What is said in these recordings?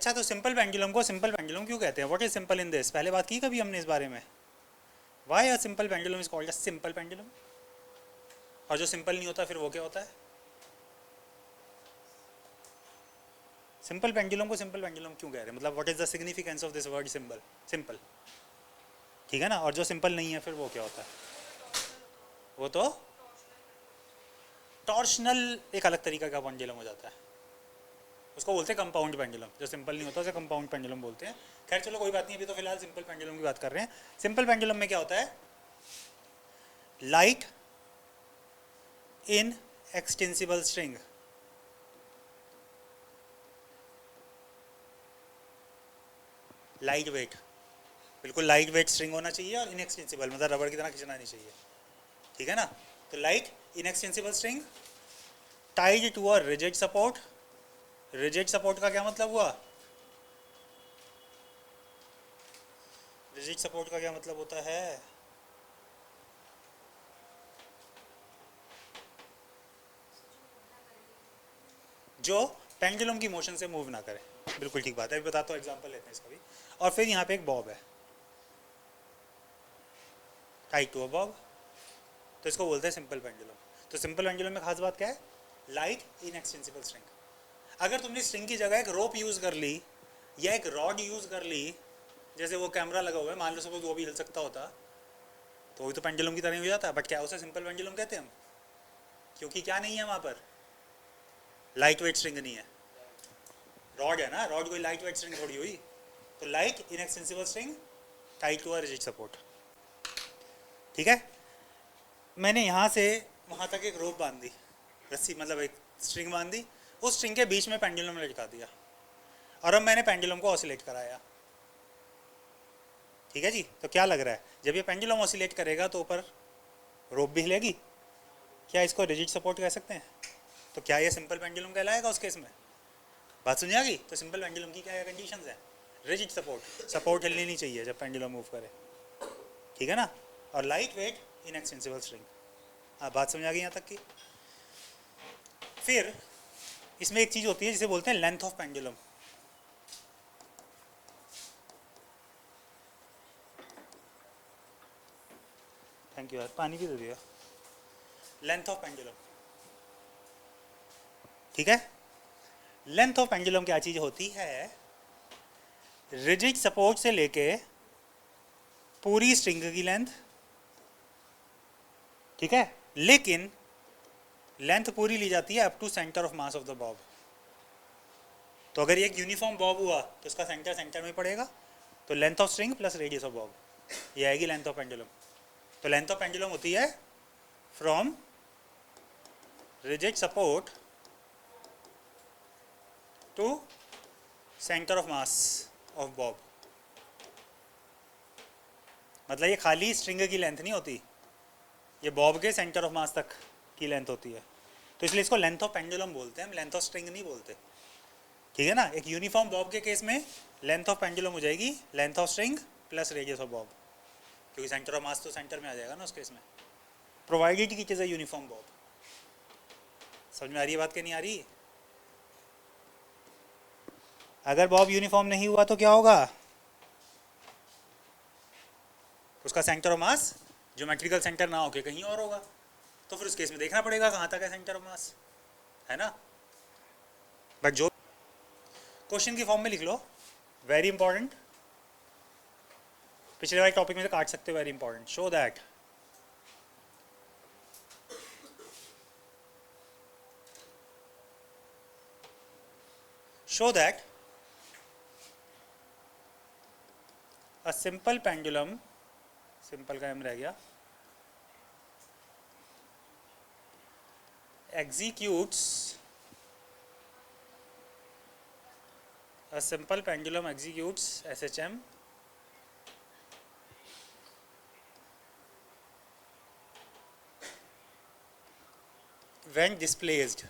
अच्छा, तो simple pendulum को सिंपल पेंडुलम क्यों कहते हैं? What is simple in this? पहले बात की कभी हमने इस बारे में? Why a simple pendulum is called a simple pendulum? और जो सिंपल नहीं होता फिर वो क्या होता है? सिंपल पेंडुलम को सिंपल पेंडुलम क्यों कह रहे हैं? मतलब what is the significance of this word simple? Simple, ठीक है ना। और जो सिंपल नहीं है फिर वो क्या होता है? वो तो टॉर्शनल, एक अलग तरीका का पेंडुलम हो जाता है। उसको बोलते हैं कंपाउंड पेंडुलम। जो सिंपल नहीं होता उसे कंपाउंड पेंडुलम बोलते हैं। खैर चलो कोई बात नहीं, अभी तो फिलहाल सिंपल पेंडुलम की बात कर रहे हैं। सिंपल पेंडुलम में क्या होता है? Light in extensible string, light weight, बिल्कुल लाइट वेट स्ट्रिंग होना चाहिए और इनएक्सटेंसिबल, मतलब रबड़ की तरह खिंचना नहीं चाहिए, ठीक है ना। तो light inextensible string tied to a rigid support. Rigid support का क्या मतलब हुआ? रिजिड सपोर्ट का क्या मतलब होता है? जो पेंडुलम की मोशन से मूव ना करे। बिल्कुल ठीक बात है, अभी बताता हूँ, एग्जांपल लेते हैं इसका भी। और फिर यहाँ पे एक बॉब है, टाइड टू अ बॉब, तो इसको बोलते हैं सिंपल पेंडुलम। तो सिंपल पेंडुलम में खास बात क्या है? Light inextensible string. अगर तुमने स्ट्रिंग की जगह एक रोप यूज कर ली या एक रॉड यूज कर ली, जैसे वो कैमरा लगा हुआ है, मान लो सपोज वो भी हिल सकता होता, तो वही तो पेंडुलम की तरह ही हो जाता है। बट क्या उसे सिंपल पेंडुलम कहते हैं हम? क्योंकि क्या नहीं है वहाँ पर? लाइट वेट स्ट्रिंग नहीं है, रॉड है ना। रॉड कोई लाइट वेट स्ट्रिंग थोड़ी हुई। तो light inextensible string tied to a rigid support, ठीक है। मैंने यहाँ से वहाँ तक एक रोप बांध दी, रस्सी मतलब एक स्ट्रिंग बांध दी, उस स्ट्रिंग के बीच में पेंडुलम लटका दिया, और अब मैंने पेंडुलम को ऑसिलेट कराया, ठीक है जी। तो क्या लग रहा है, जब ये पेंडुलम ऑसिलेट करेगा तो ऊपर रोप भी हिलेगी। क्या इसको रिजिड सपोर्ट कह सकते हैं? तो क्या ये सिंपल पेंडुलम कहलाएगा उस केस में? बात समझ आ गई? तो सिंपल पेंडुलम की क्या कंडीशंस हैं? रिजिड सपोर्ट, सपोर्ट हिलनी नहीं चाहिए जब पेंडुलम मूव करे, ठीक है ना। और लाइट वेट इनएक्सटेंसिबल स्ट्रिंग। हाँ, बात समझ आ गई यहाँ तक की? फिर इसमें एक चीज़ होती है जिसे बोलते हैं length of pendulum. Thank you यार, पानी भी दे दिया। लेंथ ऑफ पेंडुलम, ठीक है। लेंथ ऑफ पेंडुलम क्या चीज़ होती है? रिजिड सपोर्ट से लेके पूरी स्ट्रिंग की लेंथ, ठीक है, लेकिन लेंथ पूरी ली जाती है up to centre of mass of the bob. तो अगर ये एक यूनिफॉर्म बॉब हुआ तो इसका सेंटर सेंटर में पड़ेगा, तो length of string plus radius of bob, ये आएगी लेंथ ऑफ पेंडुलम। तो लेंथ ऑफ पेंडुलम होती है from rigid support to centre of mass of bob. मतलब ये खाली स्ट्रिंग की लेंथ नहीं होती, ये बॉब के सेंटर ऑफ मास तक की लेंथ होती है। तो इसलिए इसको लेंथ ऑफ पेंडुलम बोलते हैं, हम लेंथ ऑफ स्ट्रिंग नहीं बोलते, ठीक है ना। एक यूनिफॉर्म बॉब के केस में लेंथ ऑफ पेंडुलम हो जाएगी length of string plus radius of Bob, क्योंकि सेंटर ऑफ मास तो सेंटर में आ जाएगा ना उस केस में, प्रोवाइडेड कि it is a uniform Bob. समझ में आ रही है बात कि नहीं आ रही? अगर बॉब यूनिफॉर्म नहीं हुआ तो क्या होगा? उसका centre of mass geometrical centre ना होके कहीं और होगा, तो फिर उस केस में देखना पड़ेगा कहाँ तक है सेंटर ऑफ मास, है ना। बट जो क्वेश्चन की फॉर्म में लिख लो, वेरी इंपॉर्टेंट, पिछले वाले टॉपिक में से काट सकते हो, very important. Show that a simple pendulum, simple का एम रह गया, executes a simple pendulum executes SHM when displaced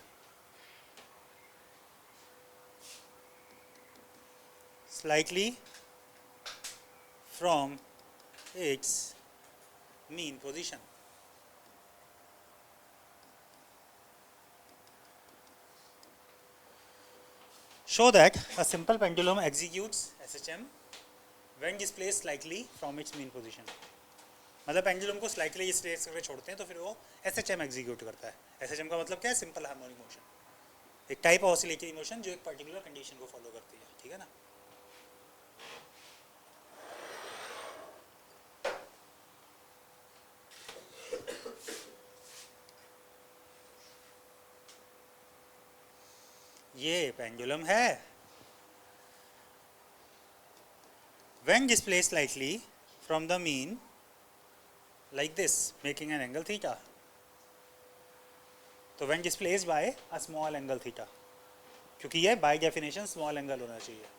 slightly from its mean position. show that a simple pendulum executes SHM when displaced slightly from its mean position. मतलब pendulum को slightly displace करके छोड़ते हैं तो फिर वो SHM एग्जीक्यूट करता है. SHM का मतलब क्या है? सिंपल हार्मोनिक मोशन, एक टाइप ऑफ ऑसिलेटरी मोशन जो एक पर्टिकुलर कंडीशन को फॉलो करती है. ठीक है ना. ये पेंडुलम है. When displaced slightly from the mean like this, making an angle theta. तो when displaced by a small angle theta, क्योंकि ये by definition small angle होना चाहिए.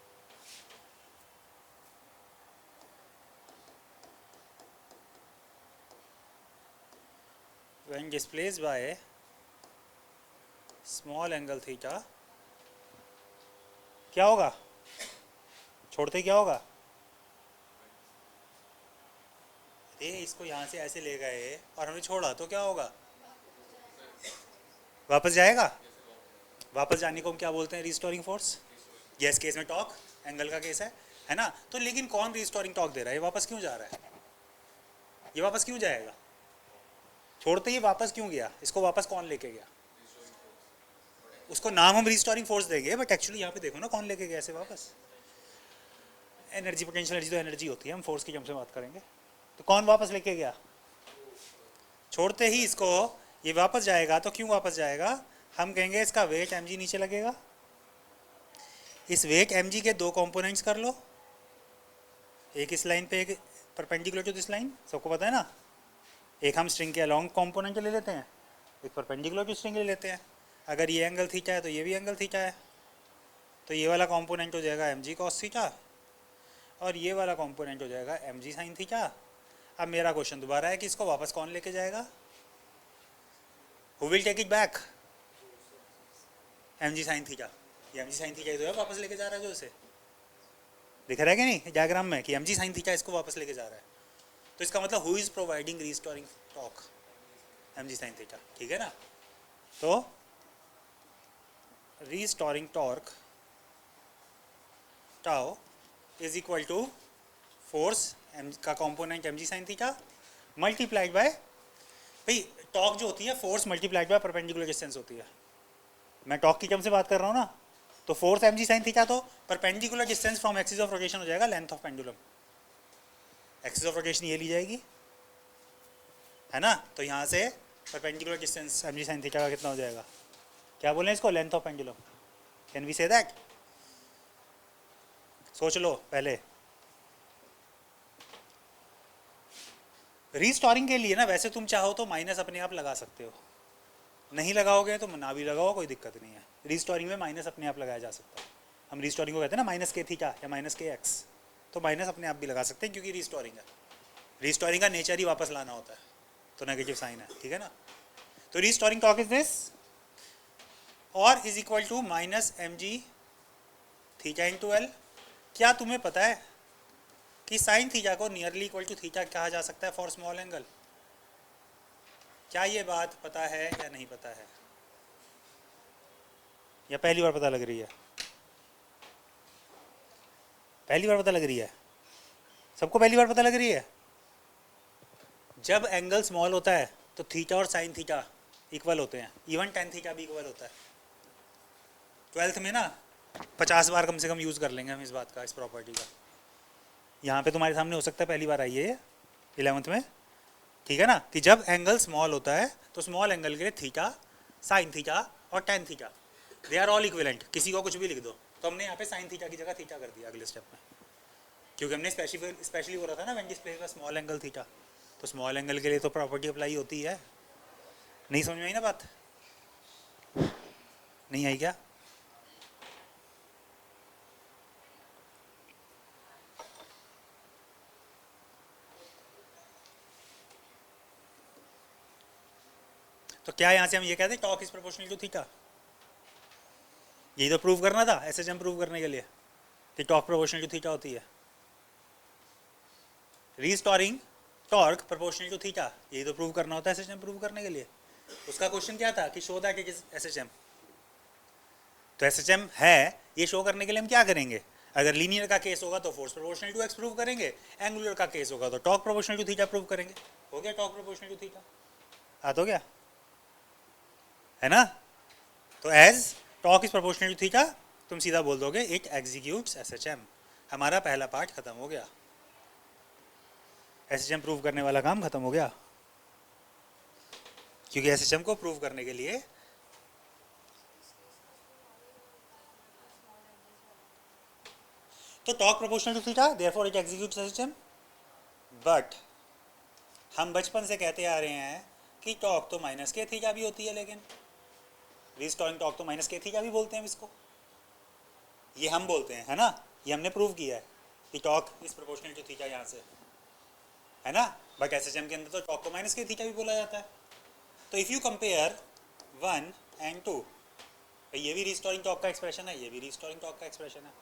When displaced by small angle theta, क्या होगा? छोड़ते क्या होगा? इसको यहाँ से ऐसे ले गए और हमने छोड़ा तो क्या होगा? वापस जाएगा. वापस जाने को हम क्या बोलते हैं? Restoring force. यस केस में टॉर्क एंगल का केस है ना. तो लेकिन कौन रिस्टोरिंग टॉर्क दे रहा है? ये वापस क्यों जा रहा है? ये वापस क्यों जाएगा? छोड़ते ही वापस क्यों गया? इसको वापस कौन लेके गया? उसको नाम हम रिस्टोरिंग फोर्स देंगे, बट एक्चुअली यहाँ पे देखो ना कौन लेके गया ऐसे वापस. एनर्जी, पोटेंशियल एनर्जी तो एनर्जी होती है, हम फोर्स की टर्म से बात करेंगे. तो कौन वापस लेके गया? छोड़ते ही इसको ये वापस जाएगा. तो क्यों वापस जाएगा? हम कहेंगे इसका वेट mg नीचे लगेगा. इस वेट mg के दो कंपोनेंट्स कर लो, एक इस लाइन पे, एक परपेंडिकुलर टू दिस लाइन. सबको पता है ना. एक हम स्ट्रिंग के अलोंग कंपोनेंट ले लेते हैं, एक परपेंडिकुलर टू स्ट्रिंग ले लेते हैं. अगर ये एंगल थीटा है तो ये भी एंगल थीटा है, तो ये वाला कंपोनेंट हो जाएगा mg cos थीटा और ये वाला कंपोनेंट हो जाएगा mg sin थीटा. अब मेरा क्वेश्चन दोबारा है कि इसको वापस कौन लेके जाएगा? Who will take it back? mg sin theta. ये mg sin थीटा तो है वापस लेके जा रहा है, जो इसे दिख रहा है कि नहीं डायग्राम में कि mg sin थीटा इसको वापस लेके जा रहा है. तो इसका मतलब who is providing restoring torque? mg sin theta. ठीक है ना. तो restoring torque tau is equal to force का component mg sin theta multiplied by, भाई टॉर्क जो होती है force multiplied by perpendicular distance होती है. मैं टॉर्क की टर्म से बात कर रहा हूँ ना. तो फोर्स mg sin थीटा तो perpendicular distance from axis of rotation हो जाएगा length of pendulum. Axis of rotation ये ली जाएगी, है ना. तो यहाँ से perpendicular distance mg sin theta का कितना हो जाएगा? क्या बोलें इसको? Length of pendulum. Can we say that? सोच लो पहले. रीस्टोरिंग के लिए ना वैसे तुम चाहो तो माइनस अपने आप लगा सकते हो, नहीं लगाओगे तो ना भी लगाओ, कोई दिक्कत नहीं है. रीस्टोरिंग में माइनस अपने आप लगाया जा सकता है. हम रीस्टोरिंग को कहते हैं ना माइनस के थीटा या माइनस के एक्स, तो माइनस अपने आप भी लगा सकते हैं क्योंकि रीस्टोरिंग है. रीस्टोरिंग का नेचर ही वापस लाना होता है, तो नेगेटिव साइन है. ठीक है ना. तो रीस्टोरिंग टॉर्क इज दिस और is equal to minus mg theta into L. क्या तुम्हें पता है कि साइन थीटा को नियरली इक्वल टू थीटा कहा जा सकता है फॉर स्मॉल एंगल? क्या ये बात पता है या नहीं पता है, या पहली बार पता लग रही है? पहली बार पता लग रही है सबको? पहली बार पता लग रही है. जब एंगल स्मॉल होता है तो थीटा और साइन थीटा इक्वल होते हैं, इवन टेन थीटा भी इक्वल होता है. 12th में ना 50 बार कम से कम यूज़ कर लेंगे हम इस बात का, इस प्रॉपर्टी का. यहाँ पे तुम्हारे सामने हो सकता है पहली बार आई है 11th में. ठीक है ना. कि जब एंगल स्मॉल होता है तो स्मॉल एंगल के लिए थीटा, साइन थीटा और tan theta they are all equivalent. किसी को कुछ भी लिख दो. तो हमने यहाँ पे साइन थीटा की जगह थीटा कर दिया अगले स्टेप में, क्योंकि हमने स्पेशली बोला था ना when displace by small angle theta. तो स्मॉल एंगल के लिए तो प्रॉपर्टी अप्लाई होती है. नहीं समझ में आई ना बात? नहीं आई क्या? तो क्या यहाँ से हम ये कहते हैं torque is proportional to theta? यही तो प्रूव करना था एसएचएम प्रूव करने के लिए कि टॉर्क प्रोपोर्शनल टू थीटा होती है. Restoring torque proportional to theta, यही तो प्रूव करना होता है एसएचएम प्रूव करने के लिए. उसका क्वेश्चन क्या था कि show that it is SHM. तो एसएचएम है ये शो करने के लिए हम क्या करेंगे, अगर लीनियर का केस होगा तो force proportional to X prove करेंगे, एंगुलर का केस होगा तो torque proportional to theta prove करेंगे। हो गया टॉर्क प्रोपोर्शनल टू थीटा, आ तो गया है ना। तो as torque is proportional to theta तुम सीधा बोल दोगे इट एग्जीक्यूट्स एसएचएम। हमारा पहला पार्ट खत्म हो गया, एसएचएम प्रूव करने वाला काम खत्म हो गया, क्योंकि एसएचएम को प्रूव करने के लिए तो torque proportional to theta therefore it executes SHM. But हम बचपन से कहते आ रहे हैं कि टॉर्क तो माइनस के थीटा भी होती है, लेकिन रिस्टोरिंग टॉर्क तो माइनस के थीटा भी बोलते हैं इसको, ये हम बोलते हैं, है ना, ये हमने प्रूव किया है कि torque is proportional to theta यहाँ से, है ना। बट एसएचएम के अंदर तो टॉर्क को माइनस के थीटा भी बोला जाता है। तो इफ़ यू कंपेयर 1 and 2, ये भी रिस्टोरिंग टॉर्क का एक्सप्रेशन है, ये भी रिस्टोरिंग टॉर्क का एक्सप्रेशन है।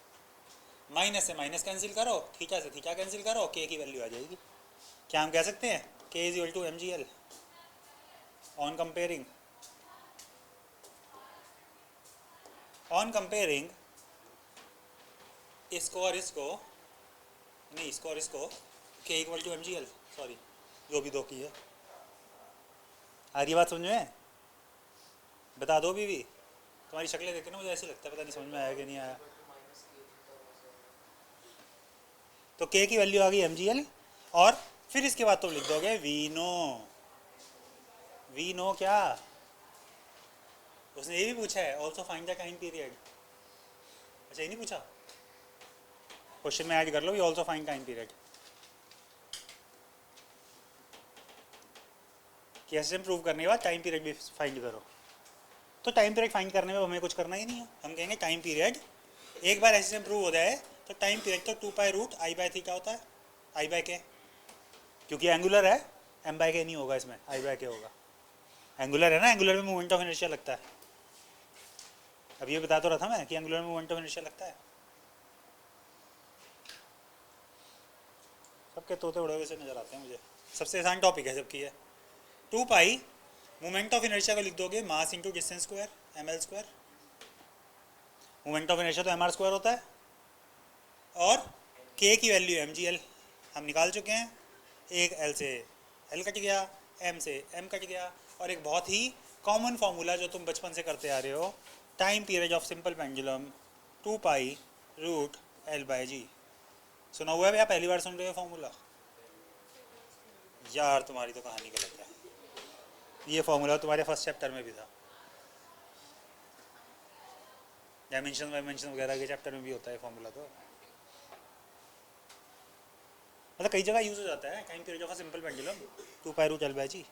माइनस से माइनस कैंसिल करो, थीटा से थीटा कैंसिल करो, के की वैल्यू आ जाएगी। क्या हम कह सकते हैं K is equal to mgl on comparing इसको और इसको, नहीं इसको और इसको, के इक्वल टू mgl, सॉरी जो भी दो की है। आ रही बात समझ में, बता दो भी, तुम्हारी शक्लें देख के ना मुझे ऐसे लगता है पता नहीं समझ में आया कि नहीं आया। तो के की वैल्यू आ गई mgl, और फिर इसके बाद तुम लिख दोगे वी नो क्या, उसने ये भी पूछा है also find the time period. अच्छा ये नहीं पूछा, क्वेश्चन में ऐड कर लो, ये ऑल्सो फाइंड टाइम पीरियड। कैसे प्रूव करने के बाद टाइम पीरियड भी फाइंड करो। तो टाइम पीरियड फाइंड करने में हमें कुछ करना ही नहीं है, हम कहेंगे टाइम पीरियड एक बार ऐसे प्रूव हो जाए तो टाइम पीरियड तो 2π√i/थीटा होता है, i/k, क्योंकि एंगुलर है, m/k नहीं होगा इसमें, i/k होगा। एंगुलर है ना, एंगुलर में मोमेंट ऑफ इनर्शिया लगता है। अब ये बता तो रहा था मैं कि एंगुलर में मोमेंट ऑफ इनर्शिया लगता है। सबके तोते उड़े हुए से नजर आते हैं मुझे, सबसे आसान टॉपिक है जबकि है। 2π मोमेंट ऑफ इनर्शिया को लिख दोगे mass into distance square ml²। Moment of inertia तो mr² होता है, और k की वैल्यू mgl हम निकाल चुके हैं। एक l से l कट गया, m से m कट गया, और एक बहुत ही कॉमन फार्मूला जो तुम बचपन से करते आ रहे हो, time period of simple pendulum 2π√l/g। सुना हुआ है या पहली बार सुन रहे हो फार्मूला? यार तुम्हारी तो कहानी गलत है, ये फार्मूला तुम्हारे फर्स्ट चैप्टर में भी था, डायमेंशन वाइमेंशन वगैरह के चैप्टर में भी होता है फार्मूला। तो मतलब कई जगह यूज हो जाता है time period of a simple pendulum 2π√l/g।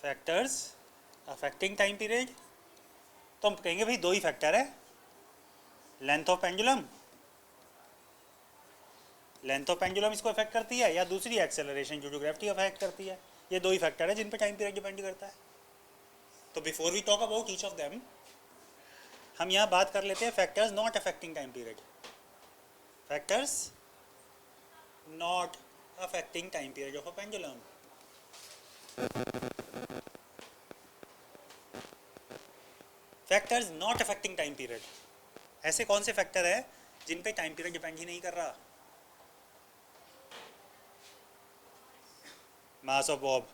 Factors affecting time period, तो हम कहेंगे भाई दो ही फैक्टर है, length of pendulum, length of pendulum इसको अफेक्ट करती है, या दूसरी acceleration due to gravity affect करती है। ये दो ही फैक्टर है जिन पे टाइम पीरियड डिपेंड करता है। तो before we talk about each of them, हम यहाँ बात कर लेते हैं factors not affecting time period. Factors not affecting time period of a pendulum. Factors not affecting time period, ऐसे कौन से फैक्टर है जिन पे टाइम पीरियड डिपेंड ही नहीं कर रहा? मास ऑफ बॉब,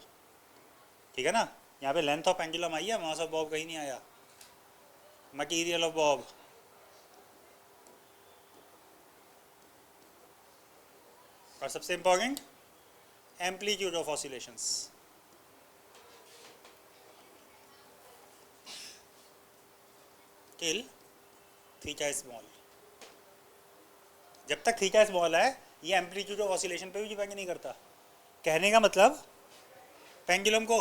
ठीक है ना, यहाँ पे लेंथ ऑफ पेंडुलम आई है, मास ऑफ बॉब कहीं नहीं आया। मटीरियल ऑफ बॉब, और सबसे important amplitude of oscillations. Till theta small, जब तक थीटा स्मॉल है ये एम्पलीट्यूड ऑफ ऑसिलेशन पे भी डिपेंड नहीं करता। कहने का मतलब पेंडुलम को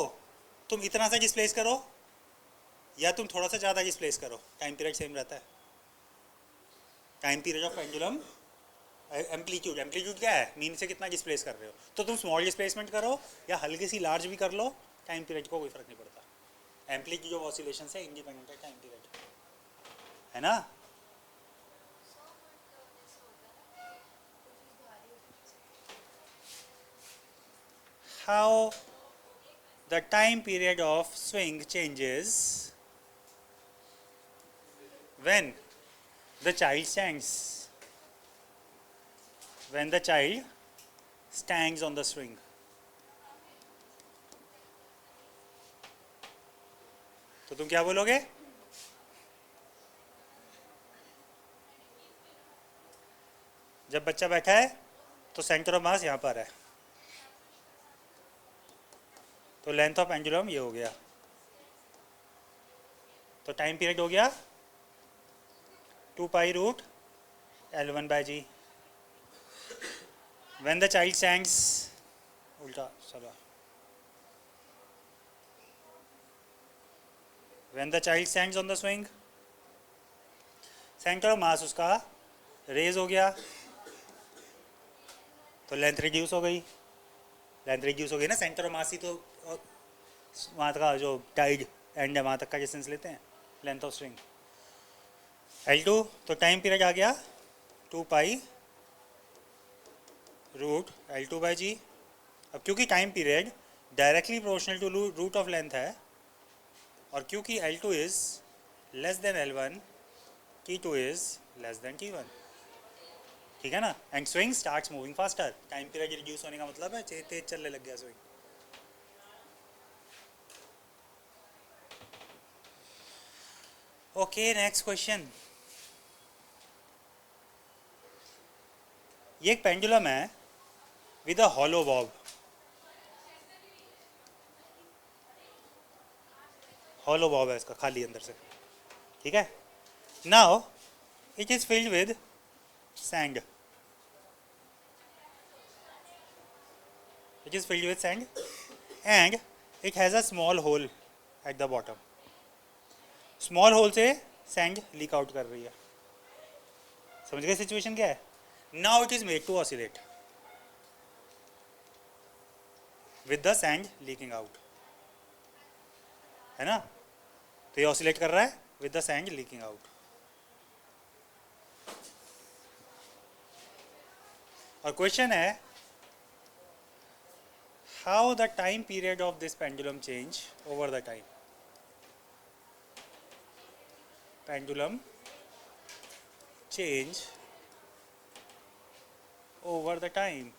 तुम इतना सा डिस्प्लेस करो या तुम थोड़ा सा ज़्यादा डिस्प्लेस करो, टाइम पीरियड सेम रहता है। Time period of pendulum amplitude, amplitude क्या है, मीन से कितना डिस्प्लेस कर रहे हो, तो तुम स्मॉल डिस्प्लेसमेंट करो या हल्की सी लार्ज भी कर लो, टाइम पीरियड को कोई फर्क नहीं पड़ता। एम्पलीट्यूड ऑफ ऑसिलेशन से इंडिपेंडेंट है टाइम पीरियड, है ना। how the time period of swing changes when the child stands. When the child stands on the swing. तो तुम क्या बोलोगे? जब बच्चा बैठा है तो सेंटर ऑफ मास यहाँ पर है, तो लेंथ ऑफ पेंडुलम ये हो गया, तो टाइम पीरियड हो गया 2 pi root L1 by G. When the child stands, उल्टा चलो, when the child stands on the swing, centre of mass उसका रेज हो गया, तो लेंथ रिड्यूस हो गई. लेंथ रिड्यूस हो गई ना, सेंटर ऑफ मास ही तो वहाँ तक का जो टाइड एंड है वहाँ तक का डिस्टेंस लेते हैं, लेंथ ऑफ स्ट्रिंग. L2, तो टाइम पीरियड आ गया 2 pi root L2 by G. अब क्योंकि time period directly proportional to root of length है, और क्योंकि L2 is less than L1, T2 is less than T1. ठीक है ना. And swing starts moving faster. Time period reduce होने का मतलब है तेज चलने लग गया स्विंग. Okay, next question. ये एक पेंडुलम है with a hollow Bob. Hollow Bob है इसका, खाली अंदर से. ठीक है. Now it is filled with sand. It is filled with sand and it has a small hole at the bottom. Small hole से sand leak out कर रही है. समझ गए सिचुएशन क्या है? Now it is made to oscillate with the sand leaking out. है ना. तो ये oscillate कर रहा है with the sand leaking out. और क्वेश्चन है how the time period of this pendulum change over the time. Pendulum change over the time.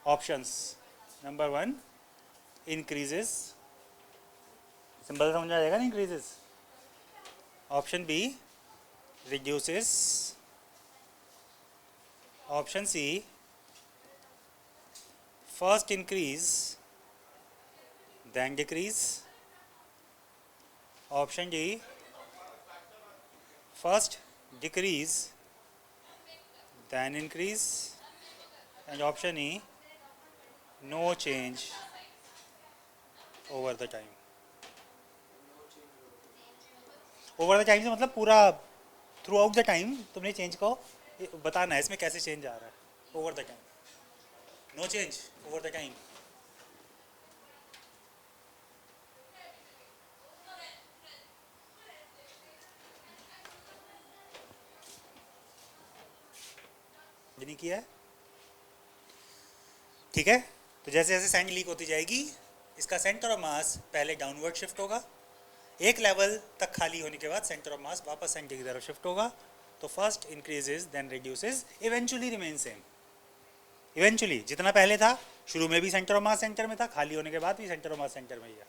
Options. Number 1, increases. Symbol समझ आ जाएगा ना, increases. Option B, reduces. Option C, first increase then decrease. Option D, first decrease then increase. And option E, no change over the time. Over the time से मतलब पूरा throughout the time तुमने change को बताना है इसमें कैसे change आ रहा है. Over the time, no change over the time. नहीं किया है. ठीक है. तो जैसे जैसे सैंड लीक होती जाएगी इसका सेंटर ऑफ मास पहले डाउनवर्ड शिफ्ट होगा, एक लेवल तक खाली होने के बाद सेंटर ऑफ मास वापस सेंटर की तरफ शिफ्ट होगा. तो first increases then reduces, eventually remain same. Eventually जितना पहले था, शुरू में भी सेंटर ऑफ मास सेंटर में था, खाली होने के बाद भी सेंटर ऑफ मास सेंटर में ही है.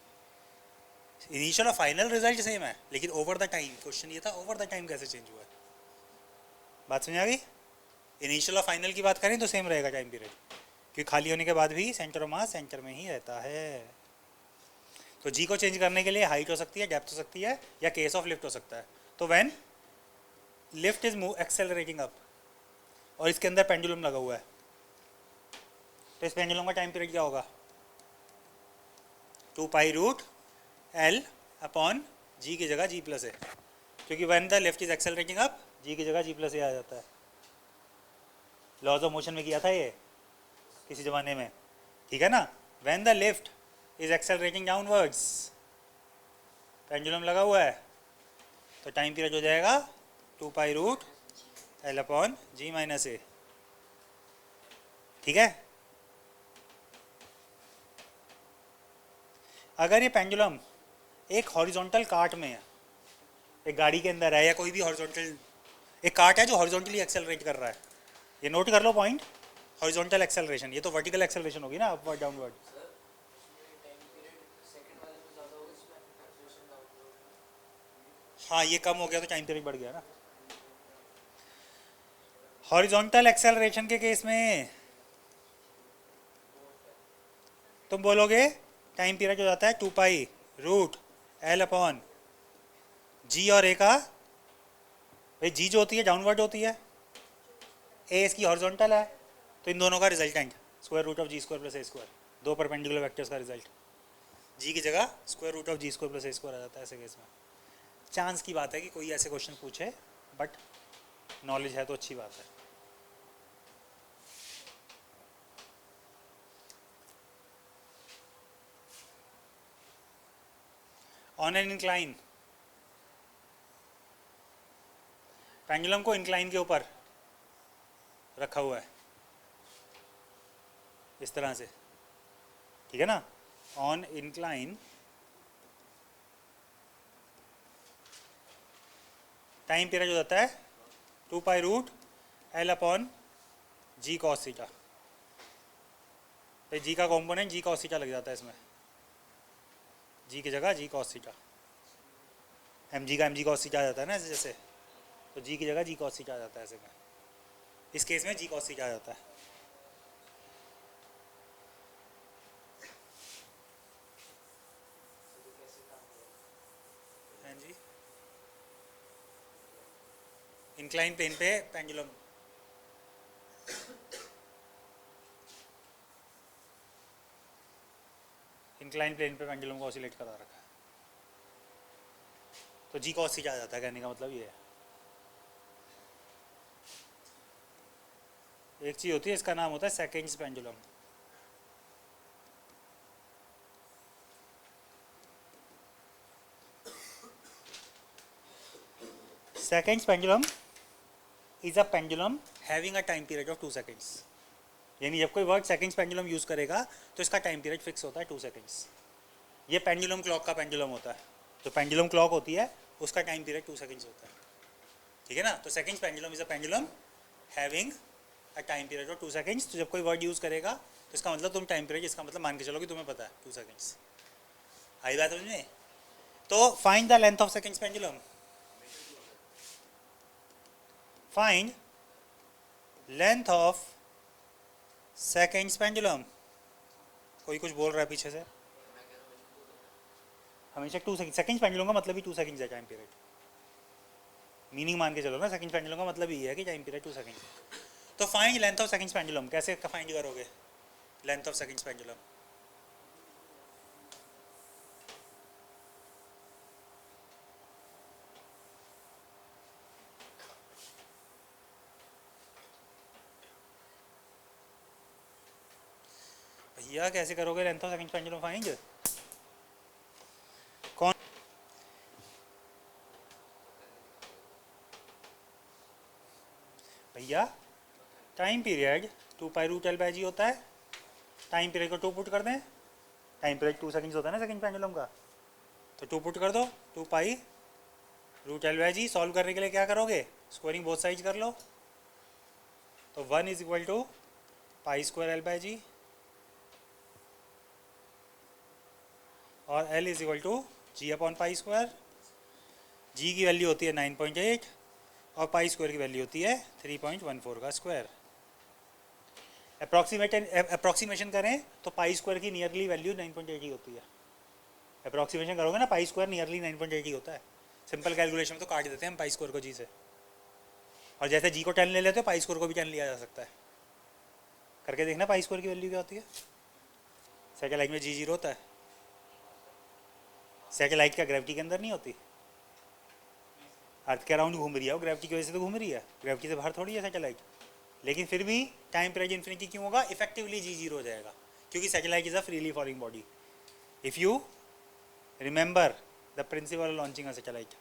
इनिशियल और फाइनल रिजल्ट सेम है, लेकिन ओवर द टाइम, क्वेश्चन ये था ओवर द टाइम कैसे चेंज हुआ है. बात समझ आ गई. इनिशियल और फाइनल की बात करें तो सेम रहेगा टाइम पीरियड, क्योंकि खाली होने के बाद भी सेंटर ऑफ मास सेंटर में ही रहता है. तो जी को चेंज करने के लिए हाइट हो सकती है, डेप्थ हो सकती है, या केस ऑफ लिफ्ट हो सकता है. तो when lift is accelerating up और इसके अंदर पेंडुलम लगा हुआ है, तो इस पेंडुलम का टाइम पीरियड क्या होगा? 2 pi root L upon G की जगह जी प्लस ए, क्योंकि when the lift is accelerating up G की जगह जी प्लस ए आ जाता है. लॉज ऑफ मोशन में किया था ये किसी ज़माने में. ठीक है ना. When the lift is accelerating downwards, pendulum लगा हुआ है, तो टाइम पीरियड हो जाएगा 2 पाई रूट L अपॉन जी माइनस ए. ठीक है. अगर ये पेंडुलम एक हॉरिजॉन्टल कार्ट में है, एक गाड़ी के अंदर है, या कोई भी हॉरिजॉन्टल एक कार्ट है जो हॉरिजॉन्टली एक्सेलरेट कर रहा है, ये नोट कर लो पॉइंट, हॉरिजॉन्टल एक्सेलरेशन, ये तो वर्टिकल एक्सेलरेशन होगी ना, अपवर्ड डाउनवर्ड। हाँ ये कम हो गया तो टाइम पीरियड बढ़ गया ना। हॉरिजॉन्टल एक्सेलरेशन के केस में तुम बोलोगे टाइम पीरियड हो जाता है 2 पाई रूट एल अपॉन जी, और ए का भाई जी जो होती है डाउनवर्ड होती है, ए इसकी हॉरिजॉन्टल है, तो इन दोनों का resultant square root of G square plus A square, दो परपेंडिकुलर वेक्टर्स का रिजल्ट, जी की जगह square root of G square plus A square आ जाता है ऐसे केस में। चांस की बात है कि कोई ऐसे क्वेश्चन पूछे, बट नॉलेज है तो अच्छी बात है। ऑन एन इंक्लाइन, पेंडुलम को इंक्लाइन के ऊपर रखा हुआ है इस तरह से, ठीक है ना। ऑन इंक्लाइन टाइम पीरियड हो जाता है 2 पाई रूट एल अपॉन जी कॉस थीटा, तो जी का कॉम्पोनेंट जी कॉस थीटा लग जाता है इसमें, जी की जगह जी कॉस थीटा, एम जी का एम जी कॉस थीटा आ जाता है ना ऐसे जैसे, तो जी की जगह जी कॉस थीटा आ जाता है ऐसे में, इस केस में जी कॉस थीटा आ जाता है। हाँ जी, इंक्लाइन प्लेन पे पेंडुलम, इंक्लाइन प्लेन पे पेंडुलम को ऑसिलेट करा रखा है, तो जी कॉस थीटा आ जाता है, कहने का मतलब ये है। एक चीज़ होती है इसका नाम होता है seconds pendulum, seconds pendulum is a pendulum having a time period of 2 seconds, यानी जब कोई वर्ड सेकेंड्स पेंडुलम यूज़ करेगा तो इसका टाइम पीरियड फिक्स होता है 2 सेकेंड्स। ये पेंडुलम क्लॉक का पेंडुलम होता है, जो पेंडुलम क्लॉक होती है उसका टाइम पीरियड 2 सेकेंड्स होता है, ठीक है ना। तो seconds pendulum is a pendulum having a time period of 2 seconds, तो जब कोई वर्ड यूज़ करेगा तो इसका मतलब तुम टाइम पीरियड, इसका मतलब मान के चलो कि तुम्हें पता है 2 सेकेंड्स। आई बात समझ में? तो find the length of seconds pendulum, find length of seconds pendulum. कोई कुछ बोल रहा है पीछे से, हमेशा 2 सेकेंड्स पेंडुलम का मतलब ही 2 सेकेंड्स है टाइम पीरियड, मीनिंग मान के चलो ना, सेकंड पेंडुलम का मतलब ही है कि टाइम पीरियड 2 सेकंड। तो find length of seconds pendulum, कैसे फाइंड करोगे लेंथ ऑफ सेकंड्स पेंडुलम? भैया कैसे करोगे length of seconds pendulum find? कौन? भैया टाइम पीरियड 2 पाई रूट एल/जी होता है, टाइम पीरियड को 2 पुट कर दें, टाइम पीरियड 2 सेकंड्स होता है ना सेकंड पेंडुलम का, तो 2 पुट कर दो, 2 पाई रूट एल/जी। सॉल्व करने के लिए क्या करोगे, स्क्वायरिंग बोथ साइड कर लो, तो 1 is equal to pi square एल/जी और L is equal to G upon pi square. G की वैल्यू होती है 9.8 और पाई स्क्वायर की वैल्यू होती है 3.14 का स्क्वायर। अप्रॉक्सीमेशन करें तो पाई स्क्वायर की नियरली वैल्यू 9.8 ही होती है। अप्रॉक्सीमेशन करोगे ना, पाई स्क्वायर नियरली 9.8 ही होता है। सिंपल कैलकुलेशन में तो काट देते हैं हम पाई स्क्वायर को जी से, और जैसे जी को 10 ले लेते हो पाई स्क्वायर को भी 10 लिया जा सकता है। करके देखना पाई स्क्वायर की वैल्यू क्या होती है। सैटेलाइट में जी 0 होता है, सैटेलाइट क्या ग्रेविटी के अंदर नहीं होती, अर्थ के अराउंड घूम रही है, वो ग्रेविटी की वजह से तो घूम रही है, ग्रेविटी से बाहर थोड़ी है सैटेलाइट। लेकिन फिर भी टाइम पीरियड इन्फिनिटी क्यों होगा, इफेक्टिवली जी 0 हो जाएगा, क्योंकि satellite is a freely falling body. If you remember the principle launching a satellite,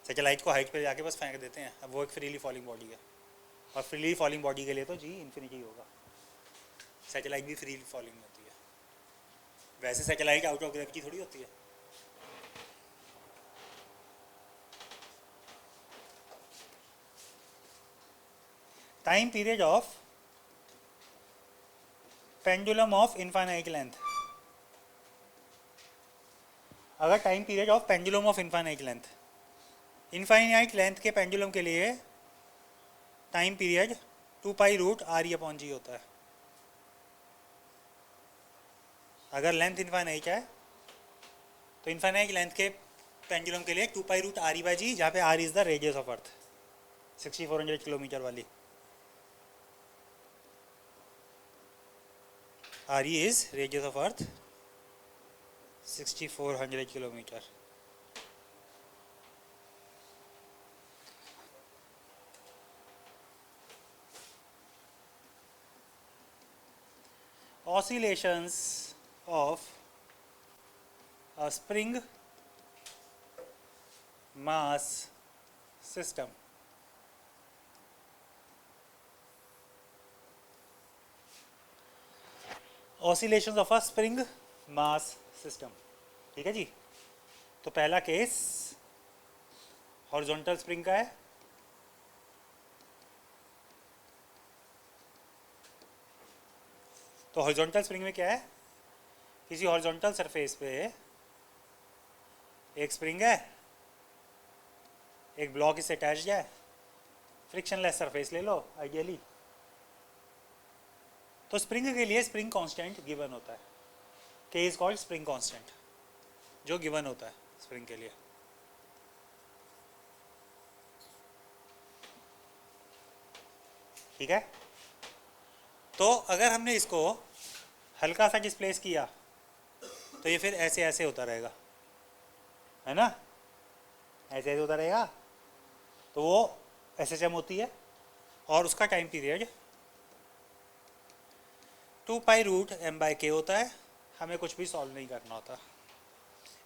satellite को हाइट पर जाके बस फेंक देते हैं, अब वो एक फ्रीली फॉलिंग बॉडी है, और फ्रीली फॉलिंग बॉडी के लिए तो जी इन्फिनिटी होगा, सैटेलाइट भी फ्रीली फॉलिंग होती है। वैसे सैटेलाइट आउट ऑफ ग्रेविटी थोड़ी होती है। Time period of pendulum of infinite length. अगर time period of pendulum of infinite length के पेंडुलम के लिए टाइम पीरियड 2π√RE/G होता है। अगर लेंथ इनफाइनाइट है तो इनफाइनाइट लेंथ के पेंडुलम के लिए 2π√RE/G, जहाँ पे R is the radius of earth, 6400 kilometre वाली। RE is radius of earth, 6400 kilometer. Oscillations of a spring mass system. Oscillations of a spring mass system. ठीक है जी। तो पहला केस हॉरिजॉन्टल स्प्रिंग का है। तो हॉरिजॉन्टल स्प्रिंग में क्या है, किसी हॉरिजॉन्टल सरफेस पे एक स्प्रिंग है, एक ब्लॉक इससे अटैच्ड है, फ्रिक्शनलेस सरफेस ले लो आइडियली। तो स्प्रिंग के लिए स्प्रिंग कांस्टेंट गिवन होता है, के इज कॉल्ड स्प्रिंग कांस्टेंट, जो गिवन होता है स्प्रिंग के लिए। ठीक है। तो अगर हमने इसको हल्का सा डिस्प्लेस किया तो ये फिर ऐसे ऐसे होता रहेगा, है ना, ऐसे ऐसे होता रहेगा। तो वो SHM होती है और उसका टाइम पीरियड 2π√m/k होता है। हमें कुछ भी सॉल्व नहीं करना होता।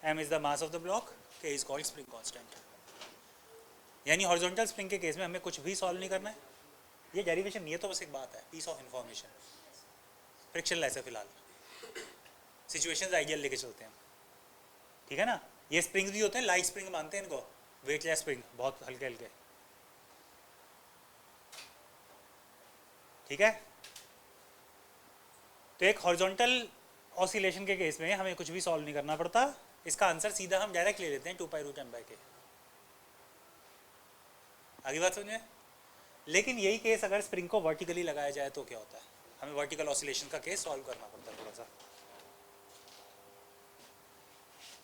m is the mass of the block, k is called spring constant. यानी हॉरिजॉन्टल स्प्रिंग के केस में हमें कुछ भी सॉल्व नहीं करना है। ये डेरिवेशन नहीं है, तो बस एक बात है, पीस ऑफ इंफॉर्मेशन। फ्रिक्शनलेस है फिलहाल, सिचुएशंस आइडियल लेके चलते हैं, ठीक है ना। ये स्प्रिंग्स भी होते हैं, लाइट स्प्रिंग मानते हैं इनको, वेटलेस स्प्रिंग, बहुत हल्के हल्के। ठीक है। तो एक हॉरिजॉन्टल ऑसिलेशन के केस में हमें कुछ भी सॉल्व नहीं करना पड़ता। इसका आंसर सीधा हम डायरेक्ट ले लेते हैं 2π√m/k। आगे बात समझ में। लेकिन यही केस अगर स्प्रिंग को वर्टिकली लगाया जाए तो क्या होता है, हमें वर्टिकल ऑसिलेशन का केस सॉल्व करना पड़ता है। थोड़ा सा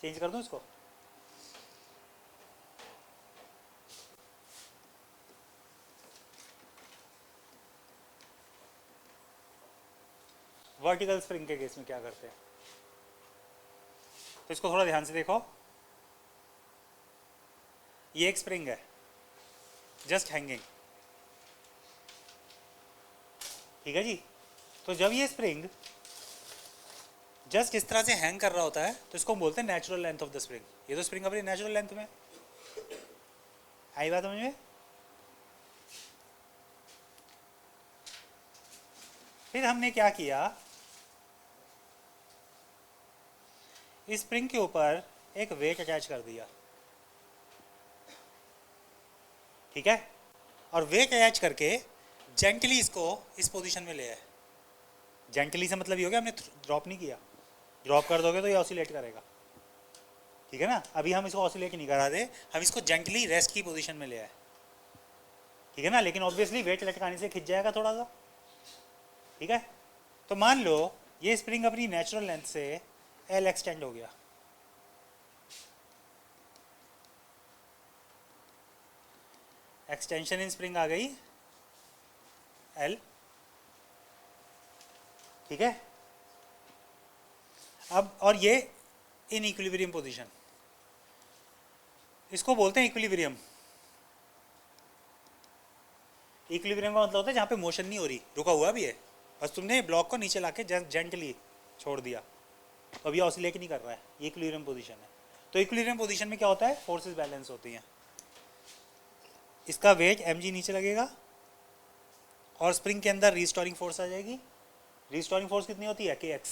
चेंज कर दूं इसको। वर्टिकल स्प्रिंग के केस में क्या करते हैं, तो इसको थोड़ा ध्यान से देखो। ये एक स्प्रिंग है जस्ट हैंगिंग, ठीक है जी। तो जब ये स्प्रिंग जस्ट इस तरह से हैंग कर रहा होता है तो इसको बोलते हैं natural length of the spring. ये तो स्प्रिंग अपनी नेचुरल लेंथ में, आई बात समझ में। फिर हमने क्या किया, इस स्प्रिंग के ऊपर एक वेट अटैच कर दिया, ठीक है। और वेट अटैच करके जेंटली इसको इस पोजीशन में ले आए। जेंटली से मतलब ये हो गया हमने ड्रॉप नहीं किया, ड्रॉप कर दोगे तो ये ऑसिलेट करेगा, ठीक है ना। अभी हम इसको ऑसिलेट नहीं करा दे, हम इसको जेंटली रेस्ट की पोजीशन में ले आए, ठीक है ना। लेकिन ऑब्वियसली वेट लटकाने से खिंच जाएगा थोड़ा सा, ठीक है। तो मान लो ये स्प्रिंग अपनी नेचुरल लेंथ से L एक्सटेंड हो गया, एक्सटेंशन इन स्प्रिंग आ गई L, ठीक है। अब और ये इन इक्विलिब्रियम पोजीशन, इसको बोलते हैं इक्विलिब्रियम। इक्विलिब्रियम का मतलब होता है जहाँ पे मोशन नहीं हो रही, रुका हुआ भी है, बस तुमने ब्लॉक को नीचे लाके जेंटली छोड़ दिया, तो अभी ऑसिलेट नहीं कर रहा है, ये इक्विलिब्रियम पोजीशन है। तो इक्विलिब्रियम पोजीशन में क्या होता है, फोर्सेस बैलेंस होती हैं। इसका वेट mg नीचे लगेगा और स्प्रिंग के अंदर रिस्टोरिंग फोर्स आ जाएगी। रिस्टोरिंग फोर्स कितनी होती है, kx,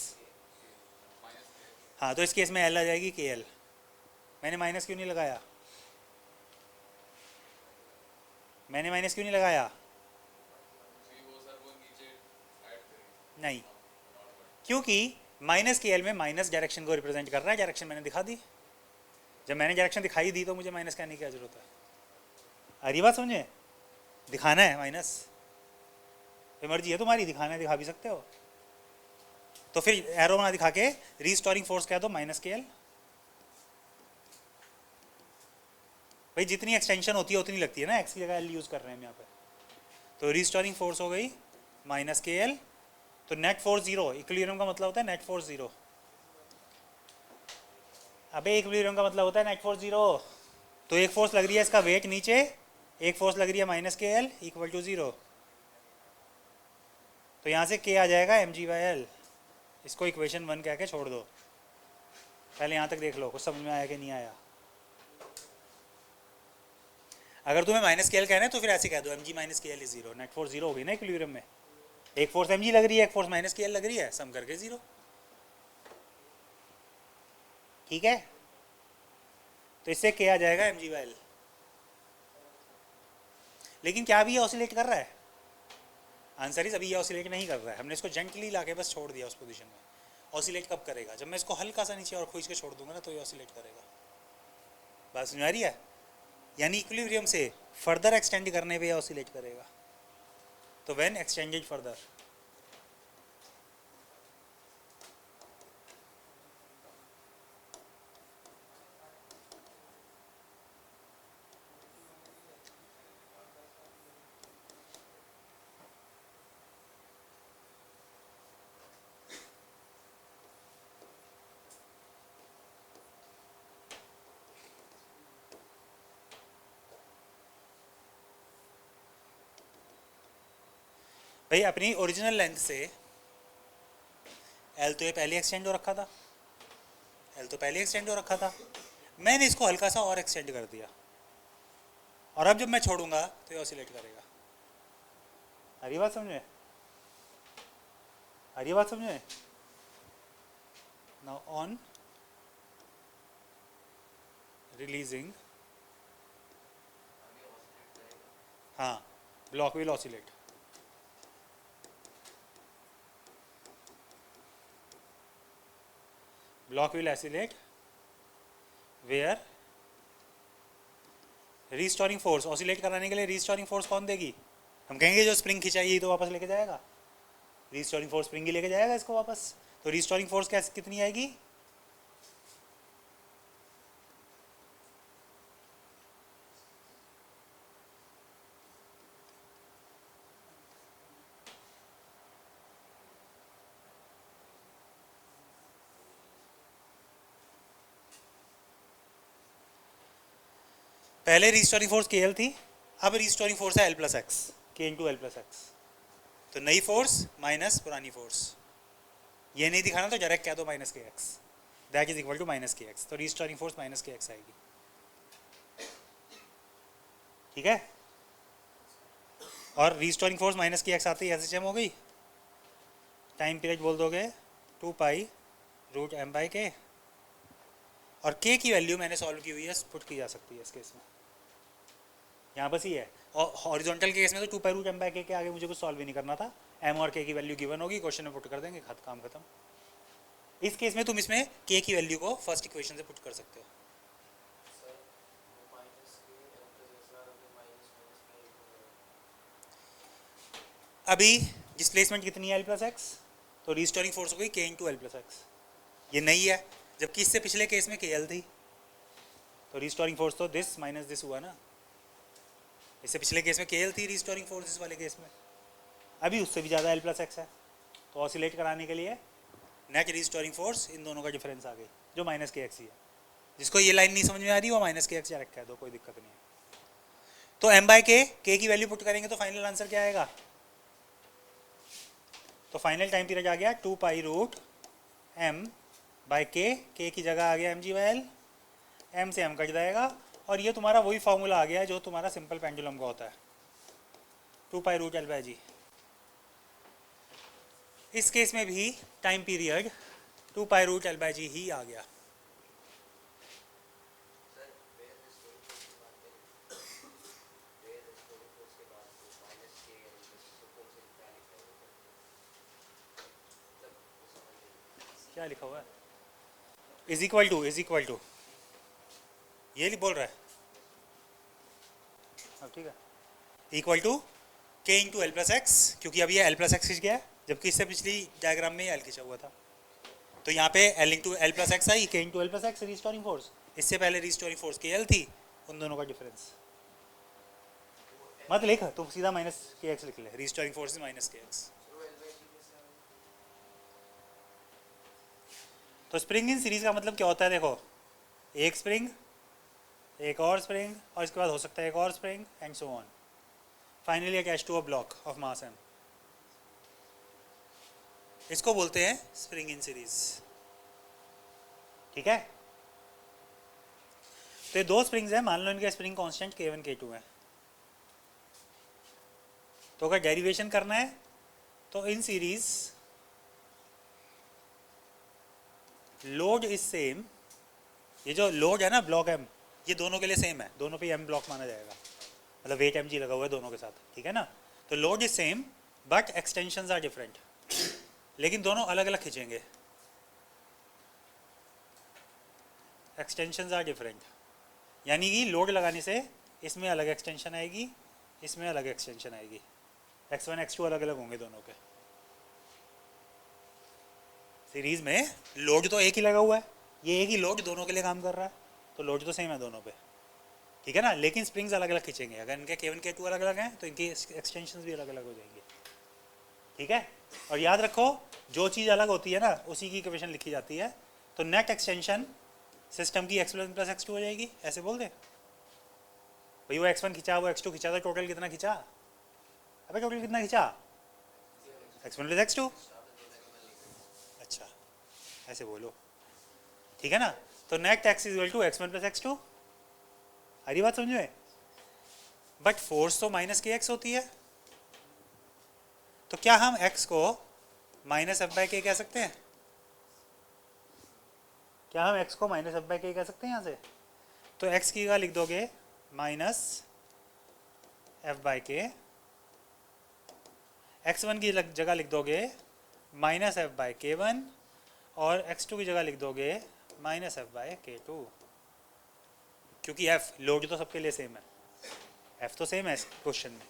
हाँ, तो इस केस में एल आ जाएगी के एल। मैंने माइनस क्यों नहीं लगाया? मैंने माइनस क्यों नहीं लगाया? नहीं, क्योंकि माइनस के एल में माइनस डायरेक्शन को रिप्रेजेंट कर रहा है। डायरेक्शन मैंने दिखा दी। जब मैंने डायरेक्शन दिखाई दी तो मुझे माइनस करने की क्या जरूरत है? आ रही बात समझे? दिखाना है माइनस, मर्जी है तुम्हारी, दिखाना है दिखा भी सकते हो। तो फिर एरो बना दिखा के रीस्टोरिंग फोर्स कह दो माइनस के एल। भाई जितनी एक्सटेंशन होती है उतनी लगती है ना, एक्स की जगह एल यूज कर रहे हैं हम यहाँ पे। तो रीस्टोरिंग फोर्स हो गई माइनस के एल। तो नेट फोर्स जीरो, इक्विलिब्रियम का मतलब होता है नेट फोर्स जीरो। अबे इक्विलिब्रियम का मतलब होता है नेट फोर्स जीरो। तो एक फोर्स लग रही है इसका वेट नीचे, एक फोर्स लग रही है माइनस के एल इक्वल टू जीरो। तो यहाँ से के आ जाएगा एम जी बाई एल। इसको इक्वेशन 1 कह के छोड़ दो। पहले यहाँ तक देख लो कुछ समझ में आया कि नहीं आया। अगर तुम्हें माइनस के एल कहना है तो फिर ऐसे कह दो एम जी माइनस के L is zero. Net force zero हो गई ना इक्विलिब्रियम में। एक फोर्स एम जी लग रही है, एक फोर्स माइनस के एल लग रही है, सम करके जीरो। ठीक है, तो इससे के आ जाएगा एम जी बाई एल। लेकिन क्या अभी ये ऑसिलेट कर रहा है? आंसर इज अभी ये ऑसिलेट नहीं कर रहा है। हमने इसको जेंटली लाके बस छोड़ दिया उस पोजीशन में। ऑसिलेट कब करेगा? जब मैं इसको हल्का सा नीचे और खींच के छोड़ दूंगा ना, तो ये ऑसिलेट करेगा। बात समझ आ रही है? यानी इक्विलिब्रियम से फर्दर एक्सटेंड करने पे ऑसिलेट करेगा। तो व्हेन एक्सटेंडेड फर्दर। भाई अपनी ओरिजिनल लेंथ से एल तो ये पहले एक्सटेंड हो रखा था, एल तो पहले एक्सटेंड हो रखा था। मैंने इसको हल्का सा और एक्सटेंड कर दिया, और अब जब मैं छोड़ूंगा तो ये ऑसिलेट करेगा। हरी बात समझे? हरी बात समझे? नाउ ऑन रिलीजिंग, हाँ, block will oscillate. Block will oscillate where restoring force. Oscillate कराने के लिए रीस्टोरिंग फोर्स कौन देगी? हम कहेंगे जो स्प्रिंग खिंचाई तो वापस लेके जाएगा। रीस्टोरिंग फोर्स स्प्रिंग ही लेके जाएगा इसको वापस। तो रीस्टोरिंग फोर्स क्या कितनी आएगी? पहले रीस्टोरिंग फोर्स के एल थी, अब रीस्टोरिंग फोर्स है एल प्लस एक्स, के इंटू एल प्लस एक्स। तो नई फोर्स माइनस पुरानी फोर्स। ये नहीं दिखाना तो डायरेक्ट कह दो minus k x, that is equal to minus k x. तो restoring force minus k x आएगी। ठीक है, और restoring force minus k x आती है एस हो गई। टाइम पीरियड बोल दोगे 2 पाई रूट एम बाई के, और के की वैल्यू मैंने सॉल्व की हुई है, पुट की जा सकती है इस केस में। यहाँ बस ही है। और हॉरिजॉन्टल केस में तो 2 पाई रूट एम बाई के आगे मुझे कुछ सॉल्व भी नहीं करना था। एम और के की वैल्यू गिवन होगी, क्वेश्चन में पुट कर देंगे, काम खत्म। इस केस में तुम इसमें के की वैल्यू को फर्स्ट इक्वेशन से पुट कर सकते हो। अभी डिस्प्लेसमेंट कितनी है एल प्लस एक्स, तो रीस्टोरिंग फोर्स हो गई के इंटू एल प्लस एक्स। ये नहीं है, जबकि इससे पिछले केस में के एल थी। तो रीस्टोरिंग फोर्स तो दिस माइनस दिस हुआ ना। इससे पिछले केस में के एल थी रीस्टोरिंग फोर्स इस वाले केस में, अभी उससे भी ज़्यादा एल प्लस एक्स है। तो ऑसिलेट कराने के लिए नेट रीस्टोरिंग फोर्स इन दोनों का डिफरेंस आ गई, जो माइनस के एक्स ही है। जिसको ये लाइन नहीं समझ में आ रही वो माइनस के एक्स डायरेक्ट कह दो, कोई दिक्कत नहीं है। तो एम बाई के की वैल्यू पुट करेंगे तो फाइनल आंसर क्या आएगा? तो फाइनल टाइम पीरियड आ गया 2 पाई रूट एम बाई के की जगह आ गया m g by l, m से एम कट जाएगा, और ये तुम्हारा वही फॉर्मूला आ गया जो तुम्हारा सिंपल पेंडुलम का होता है, 2 pi root L by G. इस केस में भी time period 2 pi root L by G ही आ गया। क्या लिखा हुआ है? इज इक्वल टू ये बोल रहा है। अब ठीक है, इक्वल टू के इंटू एल प्लस एक्स, क्योंकि अब ये एल प्लस एक्स खिंच गया है, जबकि इससे पिछली डायग्राम में एल खिंचा हुआ था। तो यहाँ पे L into L plus X I, K into L plus X restoring force. इससे पहले रिस्टोरिंग फोर्स के एल थी, उन दोनों का डिफरेंस मत लिख, तुम सीधा माइनस के एक्स लिख ले, restoring force minus k x. तो स्प्रिंग इन सीरीज का मतलब क्या होता है? देखो, एक स्प्रिंग, एक और स्प्रिंग, और इसके बाद हो सकता है एक और spring, and so on, finally attach to a block of mass m. इसको बोलते हैं स्प्रिंग इन सीरीज। ठीक है, तो ये दो स्प्रिंग्स हैं, मान लो इनके स्प्रिंग कांस्टेंट K1 K2 है। तो अगर डेरिवेशन करना है तो in series load is same, ये जो लोड है ना ब्लॉक एम, ये दोनों के लिए सेम है, दोनों पे एम ब्लॉक माना जाएगा, मतलब वेट एम जी लगा हुआ है दोनों के साथ, ठीक है ना। तो load is same but extensions are different, लेकिन दोनों अलग अलग खींचेंगे, एक्सटेंशंस आर डिफरेंट, यानी कि लोड लगाने से इसमें अलग एक्सटेंशन आएगी, इसमें अलग एक्सटेंशन आएगी, x1 x2 अलग अलग होंगे दोनों के। सीरीज में लोड तो एक ही लगा हुआ है, ये एक ही लोड दोनों के लिए काम कर रहा है, तो लोड तो सेम है दोनों पे, ठीक है ना, लेकिन स्प्रिंग्स अलग अलग खींचेंगे। अगर इनके K1 K2 अलग अलग हैं तो इनकी एक्सटेंशंस भी अलग अलग हो जाएंगे, ठीक है। और याद रखो, जो चीज़ अलग होती है ना उसी की इक्वेशन लिखी जाती है। तो नेट एक्सटेंशन सिस्टम की x1 प्लस x2 हो जाएगी, ऐसे बोल दे भाई, वो x1 खिंचा, वो x2 खिंचा, तो टोटल कितना खिंचा? अबे टोटल कितना खिंचा? x1 plus x2। अच्छा, ऐसे बोलो, ठीक है ना। तो net x is equal to x1 plus x2, हरी बात समझ में। बट फोर्स तो माइनस के एक्स होती है, तो क्या हम x को माइनस एफ बाई के कह सकते हैं? क्या हम x को माइनस एफ बाई के कह सकते हैं यहाँ से? तो x की जगह लिख दोगे माइनस एफ बाई के, x1 की जगह लिख दोगे माइनस एफ बाई K1, और x2 की जगह लिख दोगे माइनस एफ बाई K2, क्योंकि f लोड तो सबके लिए सेम है, f तो सेम है इस क्वेश्चन में,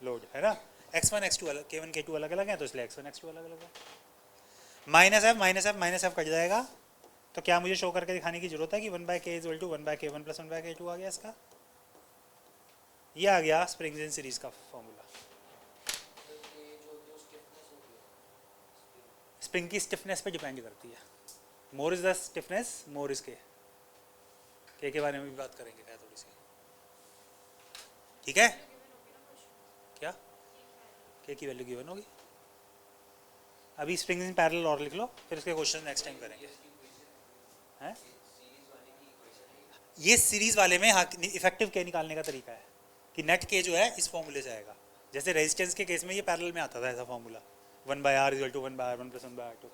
लोड है ना। x1 x2 अलग, K1 K2 अलग अलग है, तो इसलिए x1 x2 अलग अलग है। माइनस एफ कट जाएगा, तो क्या मुझे शो करके दिखाने की जरूरत है कि 1 by k is equal to 1 by K1 plus 1 by K2 आ गया इसका? ये आ गया स्प्रिंग्स इन सीरीज का फॉर्मूला। स्प्रिंग की स्टिफनेस पे डिपेंड करती है, more is the stiffness more is के बारे में भी बात करेंगे क्या थोड़ी सी, ठीक है। क्या के की वैल्यू गिवन होगी? अभी स्प्रिंग्स इन पैरेलल और लिख लो, फिर इसके क्वेश्चन नेक्स्ट टाइम करेंगे, हैं? ये सीरीज वाले में हाँ, इफेक्टिव के निकालने का तरीका है कि नेट के जो है इस फॉर्मूले से आएगा। जैसे रेजिस्टेंस के केस में ये पैरेलल में आता था ऐसा formula, 1 by r equal to 1 by R1 plus 1 by R2।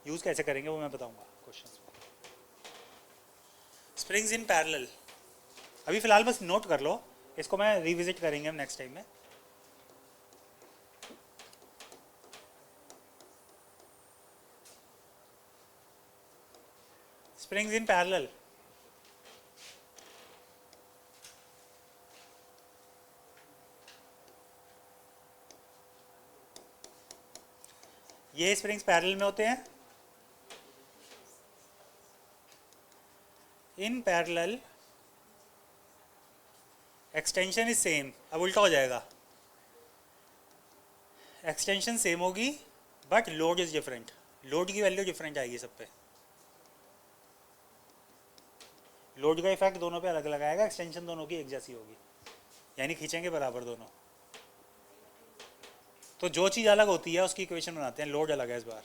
Use कैसे करेंगे वो मैं बताऊंगा क्वेश्चन में। स्प्रिंग्स इन पैरेलल अभी फिलहाल बस नोट कर लो, इसको मैं रिविजिट करेंगे हम नेक्स्ट टाइम में। स्प्रिंग्स इन पैरेलल, ये स्प्रिंग्स पैरेलल में होते हैं। In parallel extension is same, अब उल्टा हो जाएगा, एक्सटेंशन सेम होगी but load is different, load की वैल्यू डिफरेंट आएगी सब पे, लोड का इफेक्ट दोनों पे अलग अलग आएगा, एक्सटेंशन दोनों की एक जैसी होगी, यानी खींचेंगे बराबर दोनों। तो जो चीज़ अलग होती है उसकी इक्वेशन बनाते हैं, लोड अलग है इस बार।